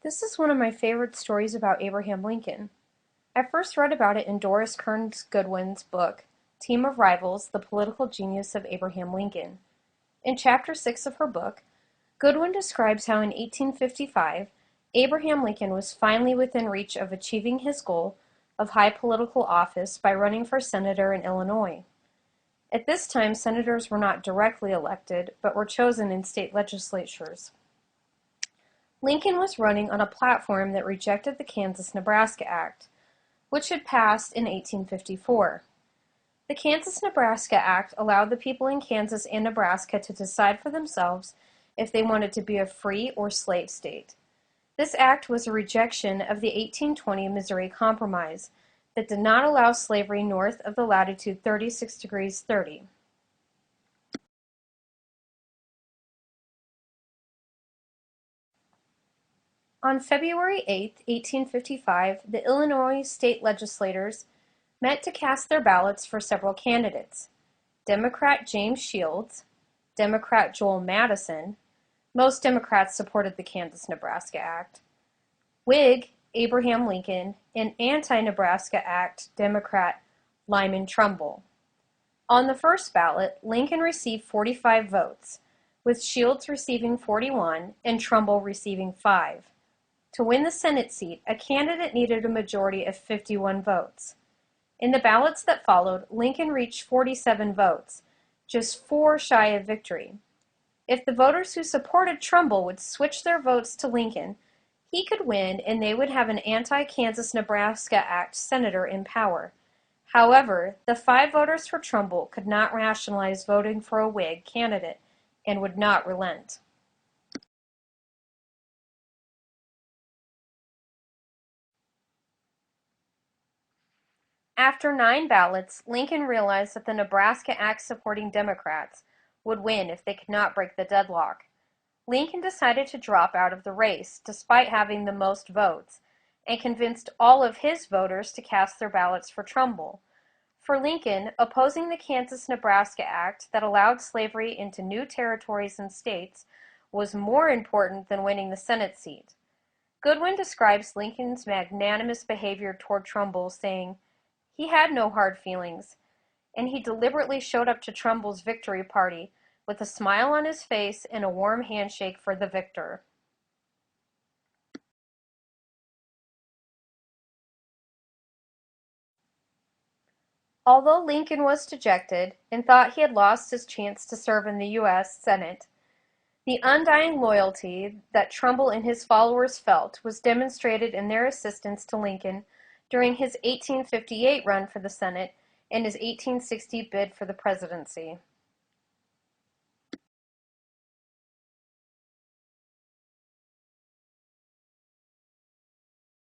This is one of my favorite stories about Abraham Lincoln. I first read about it in Doris Kearns Goodwin's book, Team of Rivals: The Political Genius of Abraham Lincoln. In chapter 6 of her book, Goodwin describes how in 1855, Abraham Lincoln was finally within reach of achieving his goal of high political office by running for senator in Illinois. At this time, senators were not directly elected, but were chosen in state legislatures. Lincoln was running on a platform that rejected the Kansas-Nebraska Act, which had passed in 1854. The Kansas-Nebraska Act allowed the people in Kansas and Nebraska to decide for themselves if they wanted to be a free or slave state. This act was a rejection of the 1820 Missouri Compromise that did not allow slavery north of the latitude 36 degrees 30. On February 8, 1855, the Illinois state legislators met to cast their ballots for several candidates: Democrat James Shields, Democrat Joel Madison — most Democrats supported the Kansas-Nebraska Act — Whig Abraham Lincoln, and anti-Nebraska Act Democrat Lyman Trumbull. On the first ballot, Lincoln received 45 votes, with Shields receiving 41 and Trumbull receiving 5. To win the Senate seat, a candidate needed a majority of 51 votes. In the ballots that followed, Lincoln reached 47 votes, just 4 shy of victory. If the voters who supported Trumbull would switch their votes to Lincoln, he could win and they would have an anti-Kansas-Nebraska Act senator in power. However, the 5 voters for Trumbull could not rationalize voting for a Whig candidate and would not relent. After 9 ballots, Lincoln realized that the Nebraska Act supporting Democrats would win if they could not break the deadlock. Lincoln decided to drop out of the race, despite having the most votes, and convinced all of his voters to cast their ballots for Trumbull. For Lincoln, opposing the Kansas-Nebraska Act that allowed slavery into new territories and states was more important than winning the Senate seat. Goodwin describes Lincoln's magnanimous behavior toward Trumbull, saying, "He had no hard feelings, and he deliberately showed up to Trumbull's victory party with a smile on his face and a warm handshake for the victor." Although Lincoln was dejected and thought he had lost his chance to serve in the U.S. Senate, the undying loyalty that Trumbull and his followers felt was demonstrated in their assistance to Lincoln during his 1858 run for the Senate and his 1860 bid for the presidency.